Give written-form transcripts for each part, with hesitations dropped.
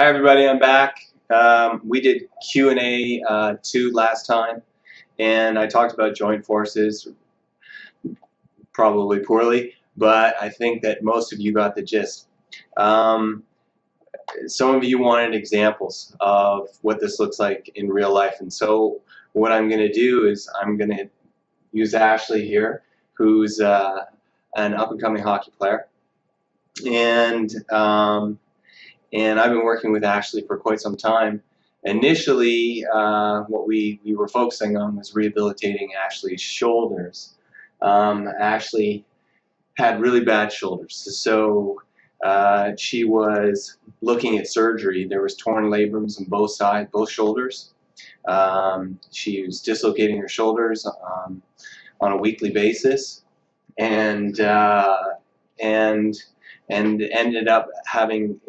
Hi everybody, I'm back. We did Q&A 2 last time, and I talked about joint forces, probably poorly, but I think that most of you got the gist. Some of you wanted examples of what this looks like in real life, and so what I'm going to do is I'm going to use Ashley here, who's an up-and-coming hockey player, and I've been working with Ashley for quite some time. Initially, what we were focusing on was rehabilitating Ashley's shoulders. Ashley had really bad shoulders, so she was looking at surgery. There was torn labrums on both sides, both shoulders. She was dislocating her shoulders on a weekly basis, and ended up having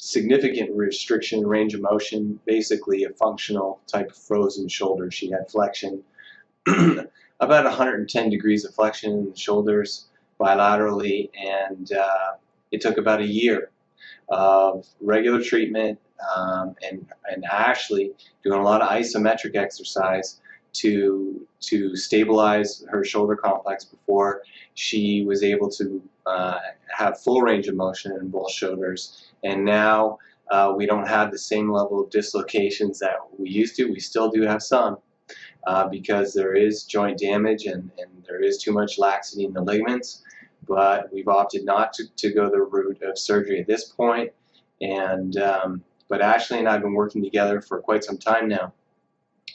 significant restriction in range of motion, basically a functional type of frozen shoulder. She had flexion, about 110 degrees of flexion in the shoulders bilaterally, and it took about a year of regular treatment and Ashley doing a lot of isometric exercise to stabilize her shoulder complex before she was able to have full range of motion in both shoulders. And now we don't have the same level of dislocations that we used to. We still do have some because there is joint damage and there is too much laxity in the ligaments, but we've opted not to go the route of surgery at this point. And but Ashley and I have been working together for quite some time now.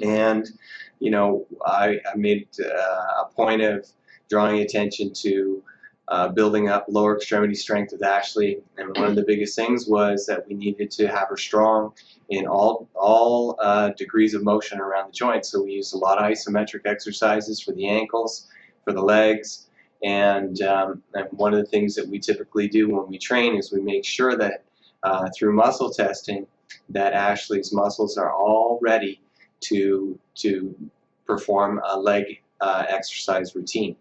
And you know, I made a point of drawing attention to building up lower extremity strength with Ashley, and one of the biggest things was that we needed to have her strong in all degrees of motion around the joint. So we used a lot of isometric exercises for the ankles, for the legs, and one of the things that we typically do when we train is we make sure that through muscle testing that Ashley's muscles are all ready to perform a leg exercise routine.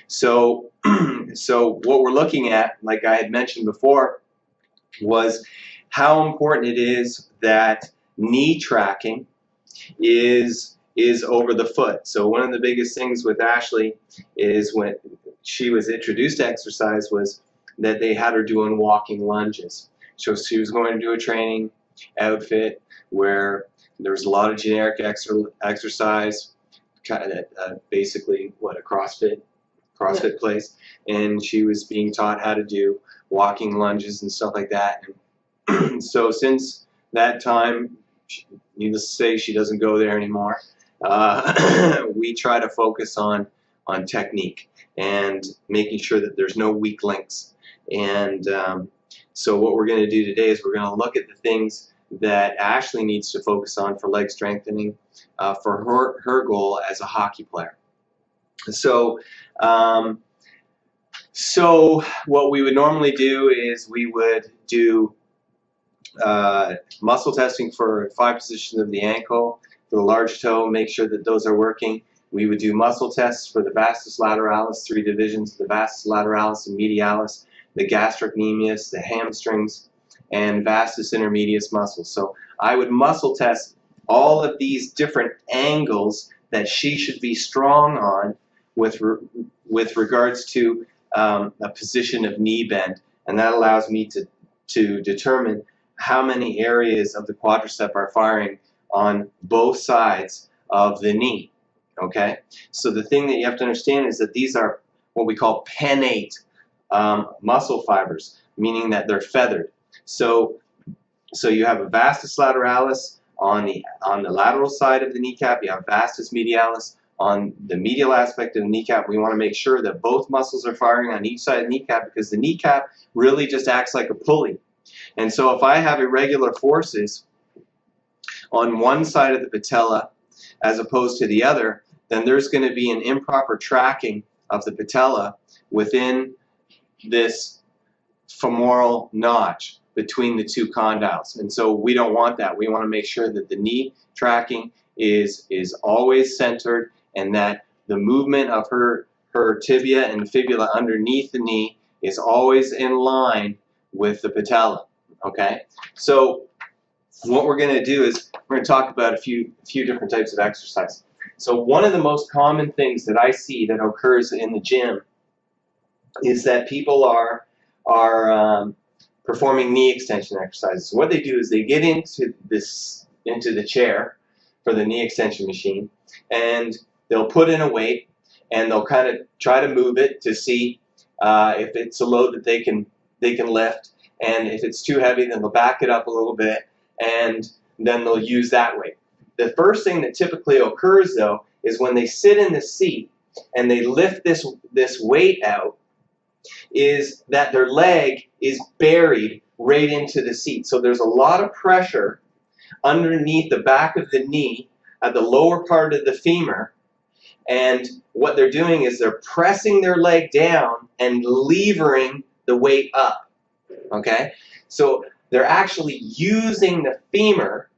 So what we're looking at, like I had mentioned before, was how important it is that knee tracking is over the foot. So one of the biggest things with Ashley is when she was introduced to exercise was that they had her doing walking lunges. So she was going to do a training outfit where there was a lot of generic exercise, kind of basically what a CrossFit place, and she was being taught how to do walking lunges and stuff like that. And so since that time, needless to say, she doesn't go there anymore. We try to focus on technique and making sure that there's no weak links. And so what we're going to do today is we're going to look at the things that Ashley needs to focus on for leg strengthening for her goal as a hockey player. So what we would normally do is we would do muscle testing for 5 positions of the ankle, for the large toe, make sure that those are working. We would do muscle tests for the vastus lateralis, 3 divisions of the vastus lateralis and medialis, the gastrocnemius, the hamstrings, and vastus intermedius muscles. So I would muscle test all of these different angles that she should be strong on with regards to a position of knee bend, and that allows me to determine how many areas of the quadricep are firing on both sides of the knee. Okay, so the thing that you have to understand is that these are what we call pennate muscle fibers, meaning that they're feathered. So you have a vastus lateralis on the lateral side of the kneecap. You have vastus medialis on the medial aspect of the kneecap. We want to make sure that both muscles are firing on each side of the kneecap, because the kneecap really just acts like a pulley. And so if I have irregular forces on one side of the patella as opposed to the other, then there's going to be an improper tracking of the patella within this femoral notch between the 2 condyles. And so we don't want that. We want to make sure that the knee tracking is always centered, and that the movement of her tibia and fibula underneath the knee is always in line with the patella. Okay, so what we're going to do is we're going to talk about a few different types of exercise. So one of the most common things that I see that occurs in the gym is that people are performing knee extension exercises. What they do is they get into the chair for the knee extension machine, and they'll put in a weight, and they'll kind of try to move it to see if it's a load that they can lift, and if it's too heavy, then they'll back it up a little bit, and then they'll use that weight. The first thing that typically occurs, though, is when they sit in the seat and they lift this weight out, is that their leg is buried right into the seat. So there's a lot of pressure underneath the back of the knee at the lower part of the femur, and what they're doing is they're pressing their leg down and levering the weight up. Okay? So they're actually using the femur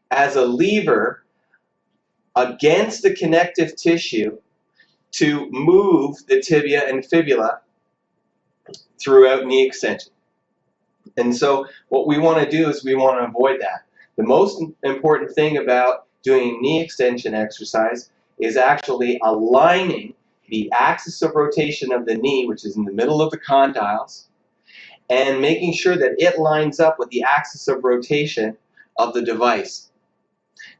as a lever against the connective tissue to move the tibia and fibula throughout knee extension. And so what we want to do is we want to avoid that. The most important thing about doing a knee extension exercise is actually aligning the axis of rotation of the knee, which is in the middle of the condyles, and making sure that it lines up with the axis of rotation of the device.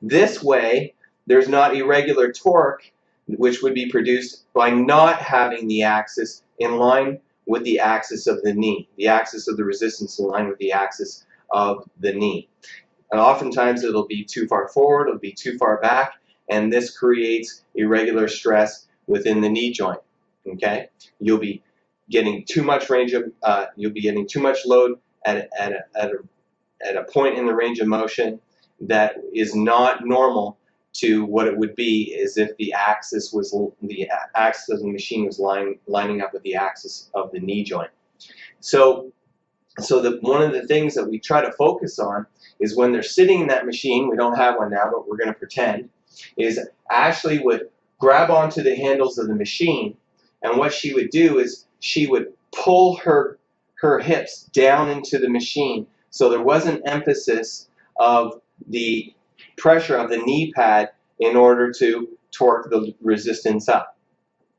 This way, there's not irregular torque, which would be produced by not having the axis in line with the axis of the knee, the axis of the resistance in line with the axis of the knee. And oftentimes it'll be too far forward, it'll be too far back, and this creates irregular stress within the knee joint. Okay, you'll be getting too much you'll be getting too much load at a point in the range of motion that is not normal to what it would be as if the axis of the machine was lining up with the axis of the knee joint. So one of the things that we try to focus on is when they're sitting in that machine, we don't have one now, but we're going to pretend, is Ashley would grab onto the handles of the machine, and what she would do is she would pull her hips down into the machine, so there was an emphasis of the pressure of the knee pad in order to torque the resistance up.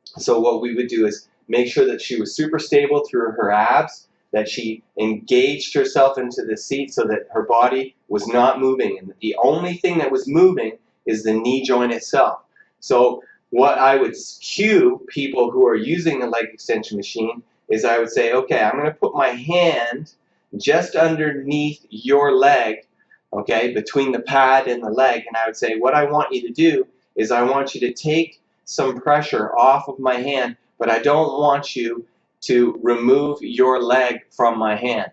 So what we would do is make sure that she was super stable through her abs, that she engaged herself into the seat so that her body was not moving, and the only thing that was moving is the knee joint itself. So what I would cue people who are using a leg extension machine is I would say, okay, I'm going to put my hand just underneath your leg, okay, between the pad and the leg, and I would say, what I want you to do is I want you to take some pressure off of my hand, but I don't want you to remove your leg from my hand.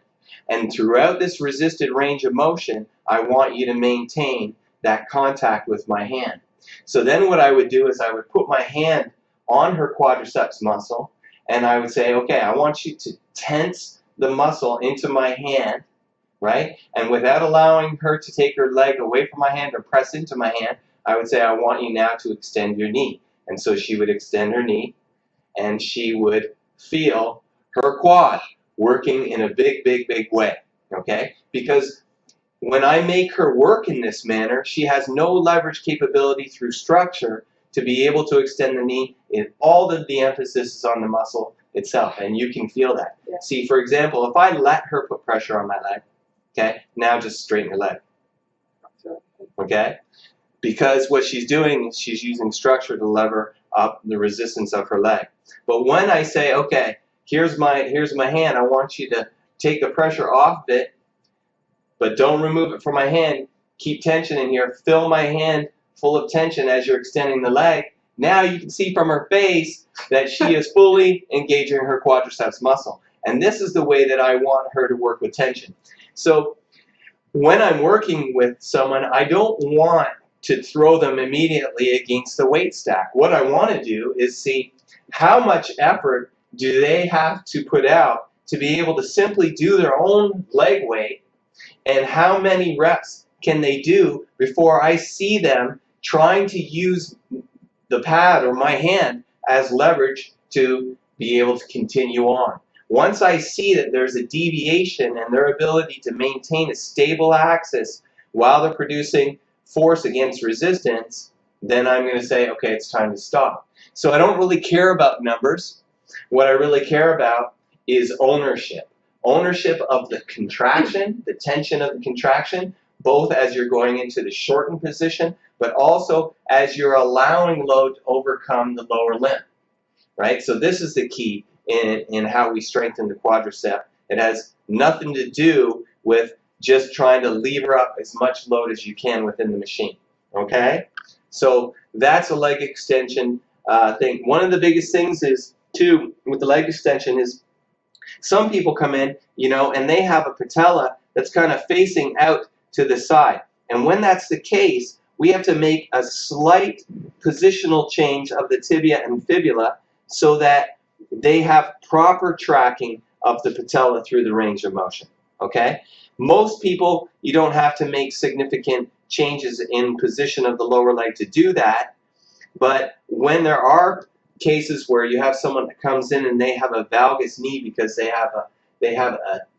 And throughout this resisted range of motion, I want you to maintain that contact with my hand. So then what I would do is I would put my hand on her quadriceps muscle, and I would say, okay, I want you to tense the muscle into my hand, right? And without allowing her to take her leg away from my hand or press into my hand, I would say, I want you now to extend your knee. And so she would extend her knee, and she would feel her quad working in a big, big, big way, okay? Because when I make her work in this manner, she has no leverage capability through structure to be able to extend the knee. All of the emphasis is on the muscle itself, and you can feel that. Yeah. See, for example, if I let her put pressure on my leg, okay, now just straighten your leg, okay? Because what she's doing is she's using structure to lever up the resistance of her leg. But when I say, okay, here's my hand, I want you to take the pressure off of it, but don't remove it from my hand. Keep tension in here. Fill my hand full of tension as you're extending the leg. Now you can see from her face that she is fully engaging her quadriceps muscle. And this is the way that I want her to work with tension. So when I'm working with someone, I don't want to throw them immediately against the weight stack. What I want to do is see how much effort do they have to put out to be able to simply do their own leg weight, and how many reps can they do before I see them trying to use the pad or my hand as leverage to be able to continue on. Once I see that there's a deviation in their ability to maintain a stable axis while they're producing force against resistance, then I'm going to say, okay, it's time to stop. So I don't really care about numbers. What I really care about is ownership. Ownership of the contraction, the tension of the contraction, both as you're going into the shortened position, but also as you're allowing load to overcome the lower limb, right? So this is the key in how we strengthen the quadricep. It has nothing to do with just trying to lever up as much load as you can within the machine, okay? So that's a leg extension thing. One of the biggest things is, too, with the leg extension is some people come in, and they have a patella that's kind of facing out to the side. And when that's the case, we have to make a slight positional change of the tibia and fibula so that they have proper tracking of the patella through the range of motion, okay? Most people, you don't have to make significant changes in position of the lower leg to do that, but when there are cases where you have someone that comes in and they have a valgus knee because they have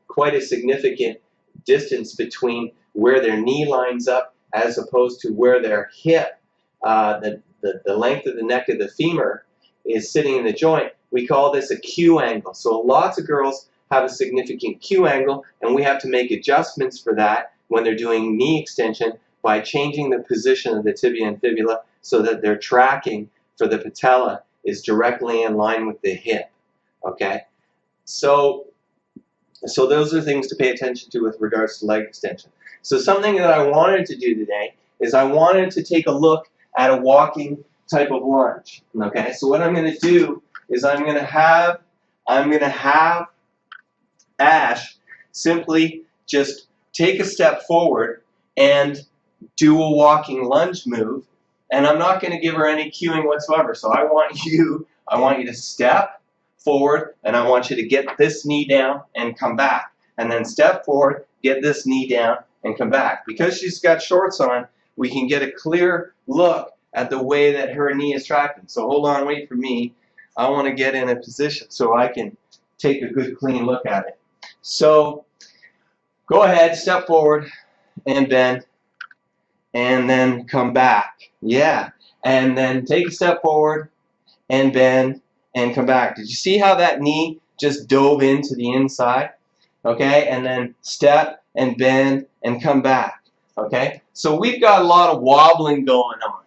quite a significant distance between where their knee lines up as opposed to where their hip, the length of the neck of the femur is sitting in the joint, we call this a Q angle. So lots of girls have a significant Q angle, and we have to make adjustments for that when they're doing knee extension by changing the position of the tibia and fibula so that their tracking for the patella is directly in line with the hip, okay? So those are things to pay attention to with regards to leg extension. So something that I wanted to do today is I wanted to take a look at a walking type of lunge, okay? So what I'm going to do is I'm going to have Ash simply just take a step forward and do a walking lunge move, and I'm not going to give her any cueing whatsoever. So I want you to step forward, and I want you to get this knee down and come back, and then step forward, get this knee down and come back. Because she's got shorts on, we can get a clear look at the way that her knee is tracking. So hold on, wait for me. I want to get in a position so I can take a good clean look at it. So go ahead, step forward and bend, and then come back. Yeah, and then take a step forward and bend and come back. Did you see how that knee just dove into the inside? Okay, and then step and bend and come back. Okay, so we've got a lot of wobbling going on.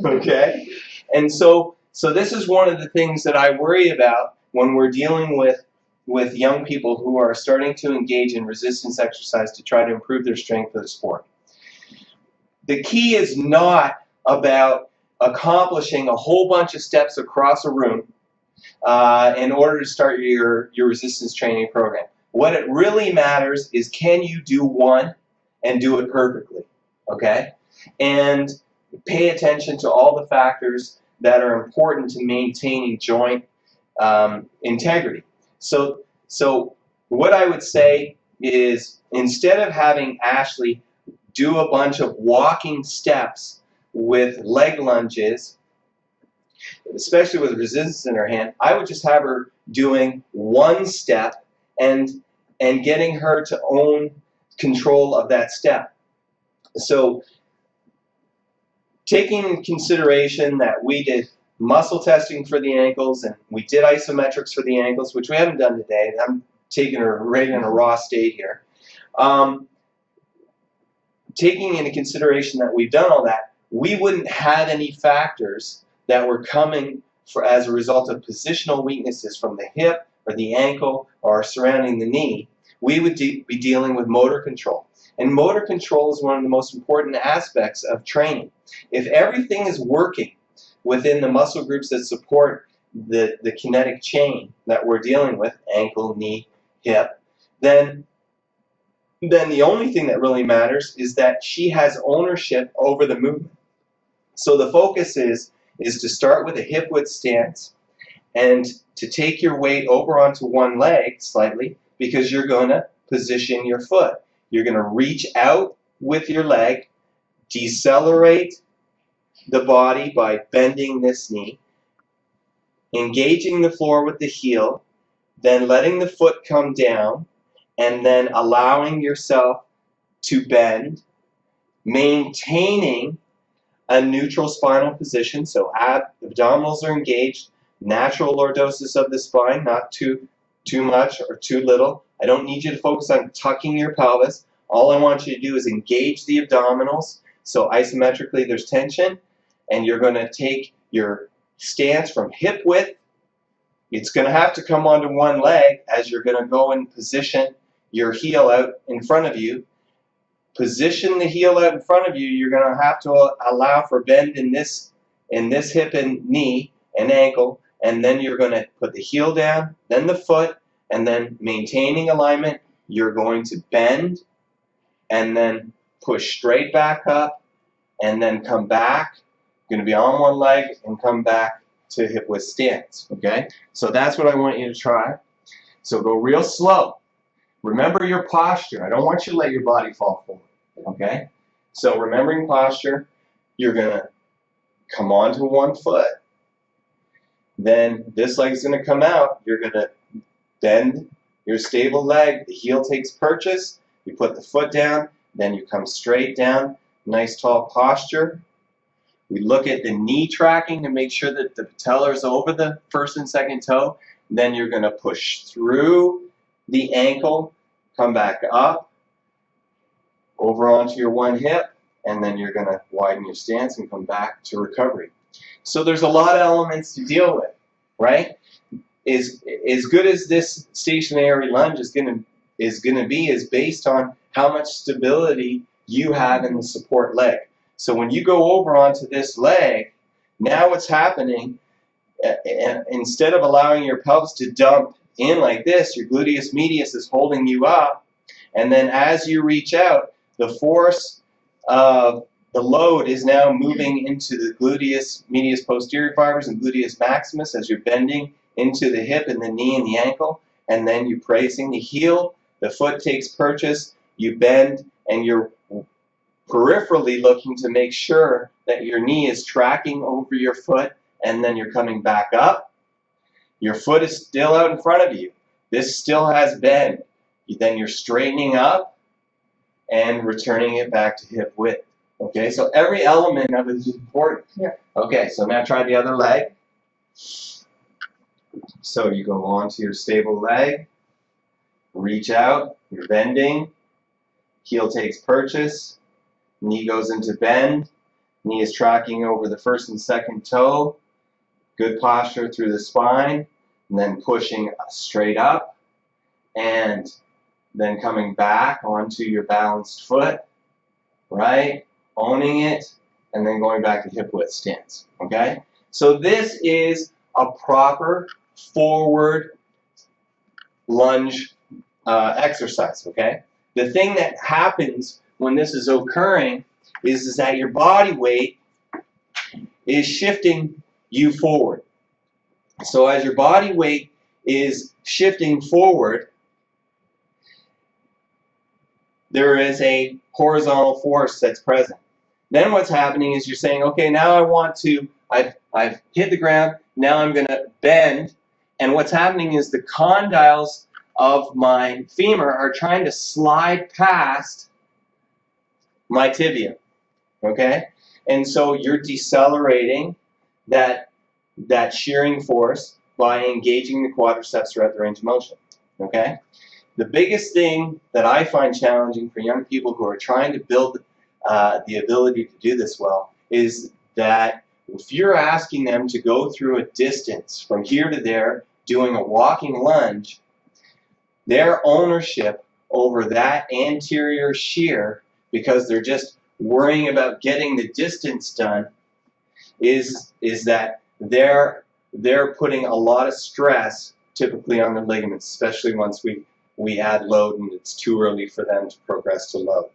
Okay, and so this is one of the things that I worry about when we're dealing with young people who are starting to engage in resistance exercise to try to improve their strength for the sport. The key is not about accomplishing a whole bunch of steps across a room in order to start your resistance training program. What it really matters is, can you do one and do it perfectly, okay? And pay attention to all the factors that are important to maintaining joint integrity. So what I would say is, instead of having Ashley do a bunch of walking steps with leg lunges, especially with resistance in her hand, I would just have her doing one step and getting her to own control of that step. So taking into consideration that we did muscle testing for the ankles and we did isometrics for the ankles, which we haven't done today, and I'm taking her right in a raw state here. Taking into consideration that we've done all that, we wouldn't have any factors that were coming as a result of positional weaknesses from the hip or the ankle or surrounding the knee. We would be dealing with motor control. And motor control is one of the most important aspects of training. If everything is working within the muscle groups that support the kinetic chain that we're dealing with, ankle, knee, hip, then the only thing that really matters is that she has ownership over the movement. So the focus is to start with a hip width stance and to take your weight over onto one leg slightly, because you're going to position your foot. You're going to reach out with your leg, decelerate the body by bending this knee, engaging the floor with the heel, then letting the foot come down, and then allowing yourself to bend, maintaining a neutral spinal position, so abdominals are engaged, natural lordosis of the spine, not too much or too little. I don't need you to focus on tucking your pelvis. All I want you to do is engage the abdominals, so isometrically there's tension, and you're going to take your stance from hip width. It's going to have to come onto one leg as you're going to go and position your heel out in front of you. Position the heel out in front of you. You're going to have to allow for bend in this hip and knee and ankle, and then you're going to put the heel down, then the foot, and then maintaining alignment, you're going to bend and then push straight back up and then come back. You're going to be on one leg and come back to hip width stance, okay? So that's what I want you to try. So go real slow. Remember your posture. I don't want you to let your body fall forward. Okay, so remembering posture, you're going to come onto one foot. Then this leg is going to come out. You're going to bend your stable leg. The heel takes purchase. You put the foot down. Then you come straight down. Nice tall posture. We look at the knee tracking to make sure that the patella is over the first and second toe. Then you're going to push through the ankle, come back up, over onto your one hip, and then you're going to widen your stance and come back to recovery. So there's a lot of elements to deal with, right? As good as this stationary lunge is going to be is based on how much stability you have in the support leg. So when you go over onto this leg, now what's happening, instead of allowing your pelvis to dump in like this, your gluteus medius is holding you up, and then as you reach out, the force of the load is now moving into the gluteus medius posterior fibers and gluteus maximus as you're bending into the hip and the knee and the ankle, and then you're placing the heel, the foot takes purchase, you bend, and you're peripherally looking to make sure that your knee is tracking over your foot, and then you're coming back up. Your foot is still out in front of you. This still has bend. Then you're straightening up and returning it back to hip width. Okay, so every element of it is important. Yeah. Okay, so now try the other leg. So you go onto your stable leg, reach out, you're bending, heel takes purchase, knee goes into bend, knee is tracking over the first and second toe, good posture through the spine, and then pushing straight up, and then coming back onto your balanced foot, right? Owning it, and then going back to hip width stance, okay? So this is a proper forward lunge exercise, okay? The thing that happens when this is occurring is that your body weight is shifting you forward. So as your body weight is shifting forward, there is a horizontal force that's present. Then what's happening is you're saying, okay, now I want to, I've hit the ground, now I'm going to bend, and what's happening is the condyles of my femur are trying to slide past my tibia, okay? And so you're decelerating that shearing force by engaging the quadriceps throughout the range of motion, okay? The biggest thing that I find challenging for young people who are trying to build the ability to do this well is that if you're asking them to go through a distance from here to there doing a walking lunge, their ownership over that anterior shear, because they're just worrying about getting the distance done, is that they're putting a lot of stress typically on the ligaments, especially once we add load and it's too early for them to progress to load.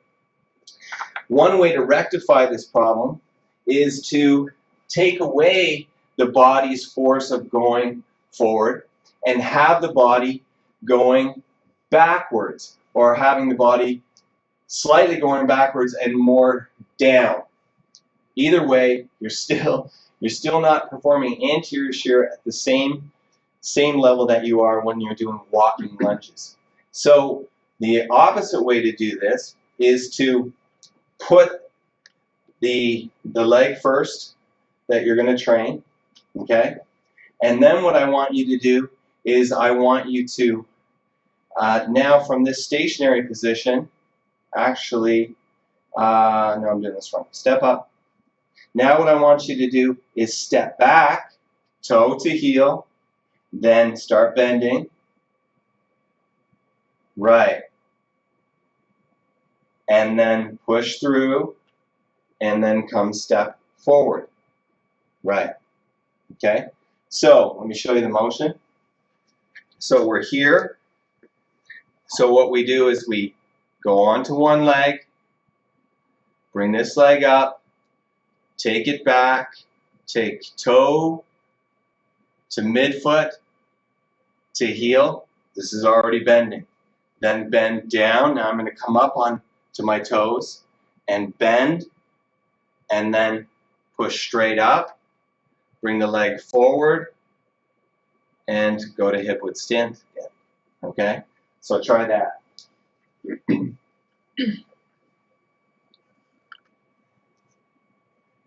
One way to rectify this problem is to take away the body's force of going forward and have the body going backwards, or having the body slightly going backwards and more down. Either way, you're still not performing anterior shear at the same same level that you are when you're doing walking lunges. So the opposite way to do this is to put the leg first that you're going to train, okay? And then what I want you to do is I want you to, now from this stationary position, actually, no, I'm doing this wrong. Step up. Now what I want you to do is step back, toe to heel, then start bending. Right. And then push through, and then come step forward. Right. Okay? So, let me show you the motion. So we're here. So what we do is we go onto one leg, bring this leg up, take it back, take toe to midfoot to heel. This is already bending. Then bend down. Now I'm going to come up on to my toes and bend, and then push straight up. Bring the leg forward and go to hip width stance again. Okay? So try that.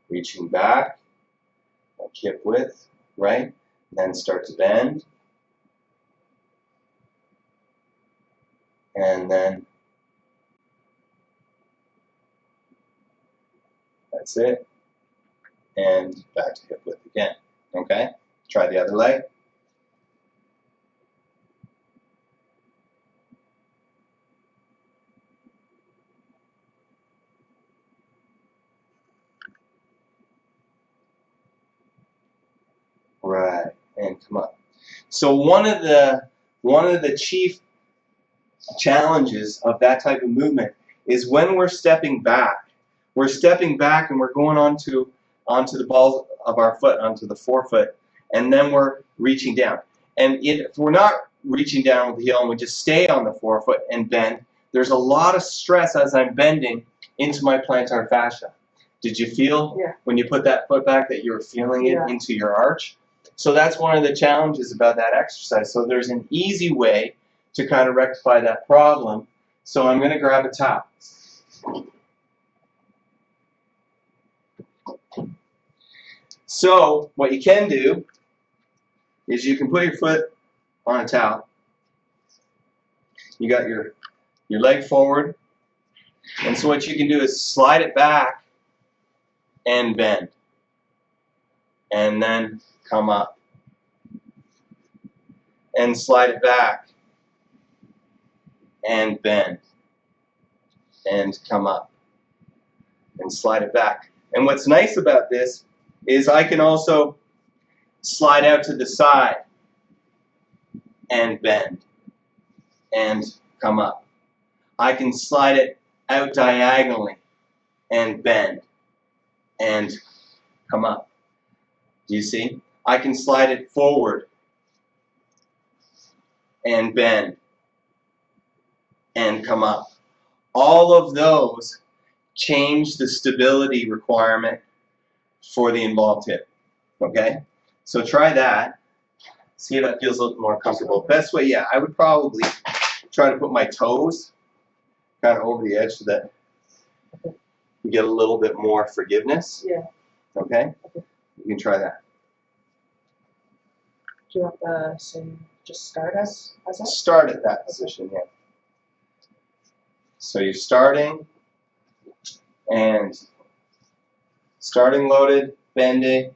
Reaching back, like hip width, right? Then start to bend. And then that's it. And back to hip width again. Okay? Try the other leg. Right, and come up. So one of the chief challenges of that type of movement is when we're stepping back. We're stepping back and we're going onto the ball of our foot, onto the forefoot, and then we're reaching down. And if we're not reaching down with the heel and we just stay on the forefoot and bend, there's a lot of stress as I'm bending into my plantar fascia. Did you feel when you put that foot back that you were feeling it into your arch? So that's one of the challenges about that exercise. So there's an easy way to kind of rectify that problem. So I'm going to grab a towel. So what you can do is you can put your foot on a towel. You got your leg forward. And so what you can do is slide it back and bend. And then come up. And slide it back and bend. And come up. And slide it back. And what's nice about this is I can also slide out to the side and bend and come up. I can slide it out diagonally and bend and come up. Do you see? I can slide it forward and bend and come up. All of those change the stability requirement for the involved hip. Okay? So try that. See if that feels a little more comfortable. Best way, I would probably try to put my toes kind of over the edge so that you get a little bit more forgiveness. Yeah. Okay? You can try that. Do you want the same, just start as that? Start at that position, So you're starting, and starting loaded, bending,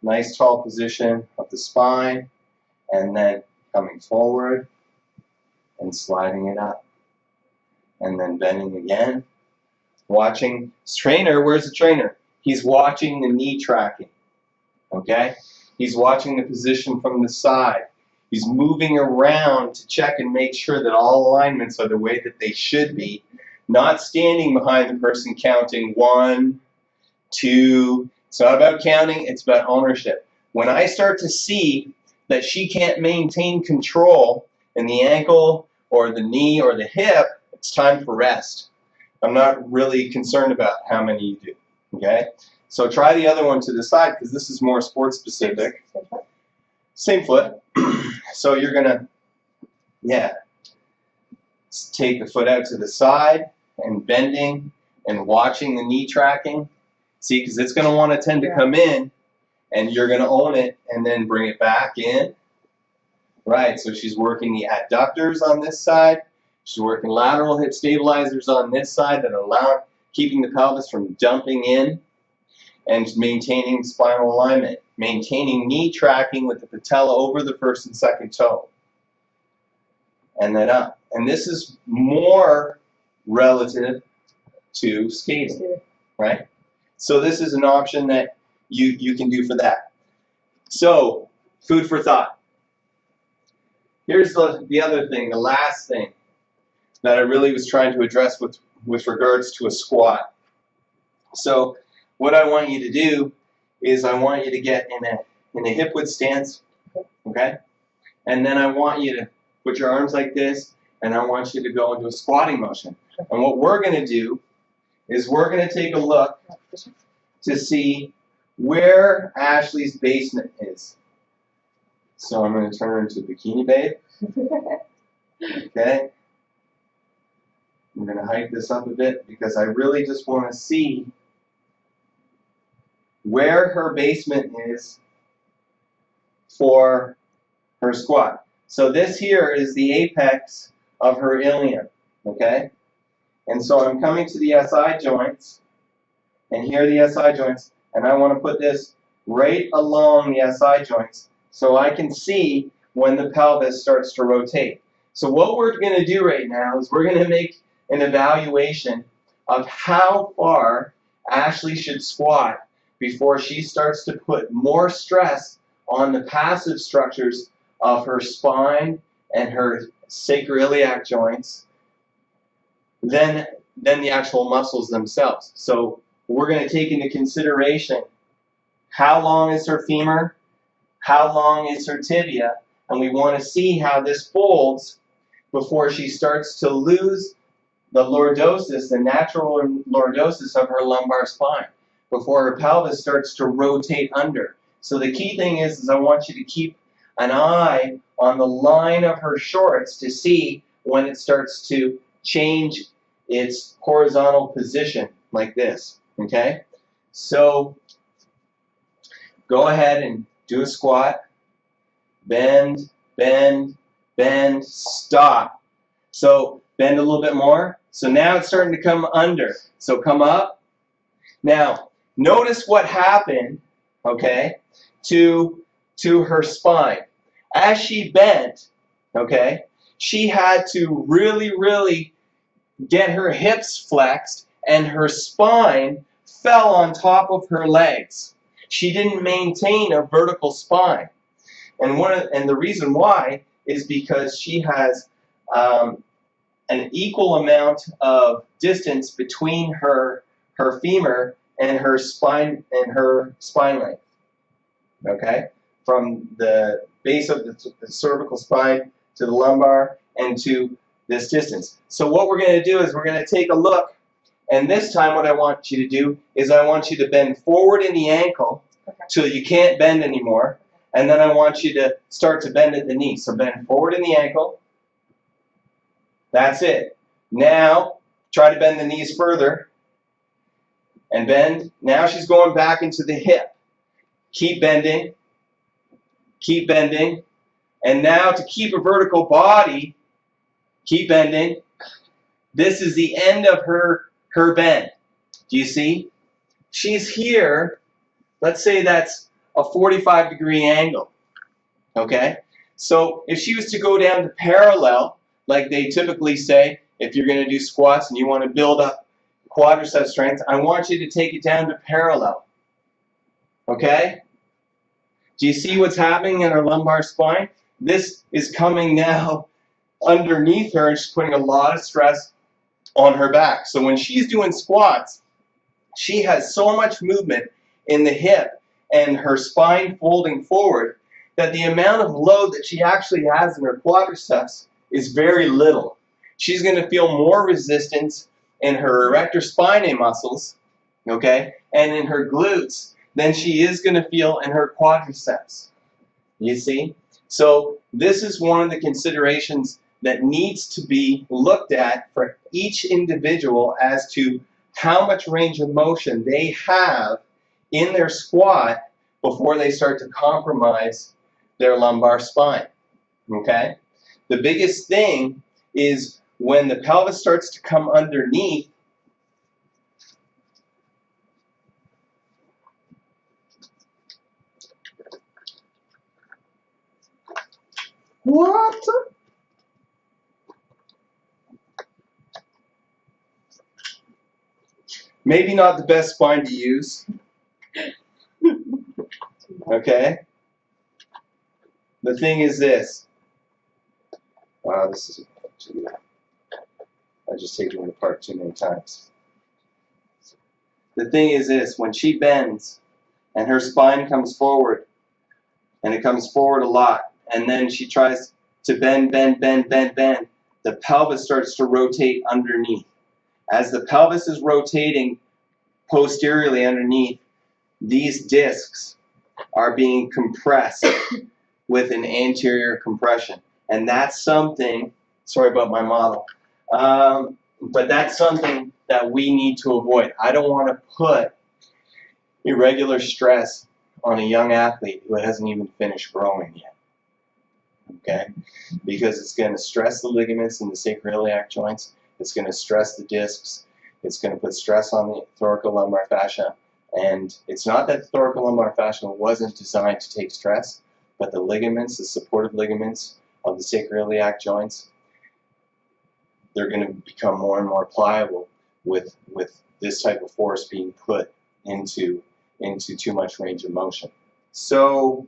nice tall position of the spine, and then coming forward and sliding it up. And then bending again. Watching. Trainer, where's the trainer? He's watching the knee tracking. Okay? He's watching the position from the side. He's moving around to check and make sure that all alignments are the way that they should be. Not standing behind the person counting 1, 2. It's not about counting, it's about ownership. When I start to see that she can't maintain control in the ankle or the knee or the hip, it's time for rest. I'm not really concerned about how many you do. Okay? So try the other one to the side because this is more sports specific. Same foot. So you're gonna, yeah, take the foot out to the side and bending and watching the knee tracking. See, because it's gonna want to tend to come in, and you're gonna own it and then bring it back in. Right, so she's working the adductors on this side. She's working lateral hip stabilizers on this side that allow keeping the pelvis from dumping in and maintaining spinal alignment, maintaining knee tracking with the patella over the first and second toe. And then up. And this is more relative to skating, right? So this is an option that you can do for that. So, food for thought. Here's the other thing, the last thing that I really was trying to address with regards to a squat. So what I want you to do is I want you to get in a hip width stance, okay? And then I want you to put your arms like this, and I want you to go into a squatting motion. And what we're going to do is we're going to take a look to see where Ashley's basement is. So I'm going to turn her into Bikini Babe. Okay. I'm going to hike this up a bit because I really just want to see where her basement is for her squat. So this here is the apex of her ilium. Okay. And so I'm coming to the SI joints, and here are the SI joints, and I want to put this right along the SI joints so I can see when the pelvis starts to rotate. So what we're going to do right now is we're going to make an evaluation of how far Ashley should squat before she starts to put more stress on the passive structures of her spine and her sacroiliac joints than the actual muscles themselves. So we're going to take into consideration how long is her femur, how long is her tibia, and we want to see how this folds before she starts to lose the lordosis, the natural lordosis of her lumbar spine, before her pelvis starts to rotate under. So the key thing is I want you to keep an eye on the line of her shorts to see when it starts to change its horizontal position like this, okay? So go ahead and do a squat, bend, bend, bend, stop. So bend a little bit more. So now it's starting to come under. So come up. Now, notice what happened, okay, to her spine. As she bent, okay, she had to really, really get her hips flexed, and her spine fell on top of her legs. She didn't maintain a vertical spine. And the reason why is because she has an equal amount of distance between her femur and her spine length. Okay, from the base of the cervical spine to the lumbar and to this distance. So what we're going to do is we're going to take a look, and this time what I want you to do is I want you to bend forward in the ankle till you can't bend anymore, and then I want you to start to bend at the knee. So bend forward in the ankle. That's it. Now try to bend the knees further and bend. Now she's going back into the hip. Keep bending. Keep bending. And now to keep a vertical body, keep bending. This is the end of her bend. Do you see? She's here. Let's say that's a 45-degree angle. Okay? So if she was to go down to parallel, like they typically say, if you're going to do squats and you want to build up quadricep strength, I want you to take it down to parallel. Okay? Do you see what's happening in her lumbar spine? This is coming now underneath her, and she's putting a lot of stress on her back. So when she's doing squats, she has so much movement in the hip and her spine folding forward that the amount of load that she actually has in her quadriceps is very little. She's going to feel more resistance in her erector spinae muscles, okay, and in her glutes than she is going to feel in her quadriceps. You see? So this is one of the considerations that needs to be looked at for each individual as to how much range of motion they have in their squat before they start to compromise their lumbar spine. Okay? The biggest thing is when the pelvis starts to come underneath. What? Maybe not the best spine to use. Okay? The thing is this. Wow, this is. I just taken it apart too many times. The thing is this, when she bends and her spine comes forward, and it comes forward a lot, and then she tries to bend, the pelvis starts to rotate underneath. As the pelvis is rotating posteriorly underneath, these discs are being compressed with an anterior compression. And that's something, sorry about my model, but that's something that we need to avoid. I don't want to put irregular stress on a young athlete who hasn't even finished growing yet. Okay? Because it's going to stress the ligaments in the sacroiliac joints, it's going to stress the discs, it's going to put stress on the thoracolumbar fascia, and it's not that the thoracolumbar fascia wasn't designed to take stress, but the ligaments, the supportive ligaments of the sacroiliac joints, they're going to become more and more pliable with this type of force being put into too much range of motion. So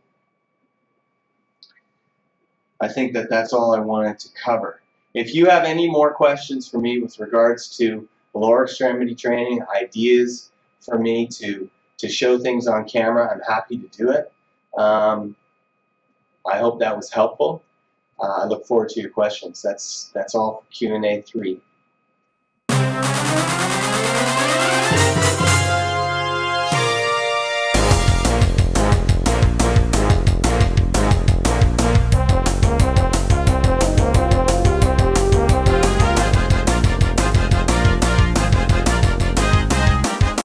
I think that that's all I wanted to cover. If you have any more questions for me with regards to lower extremity training, ideas for me to show things on camera, I'm happy to do it. I hope that was helpful. I look forward to your questions. That's all for Q&A 3.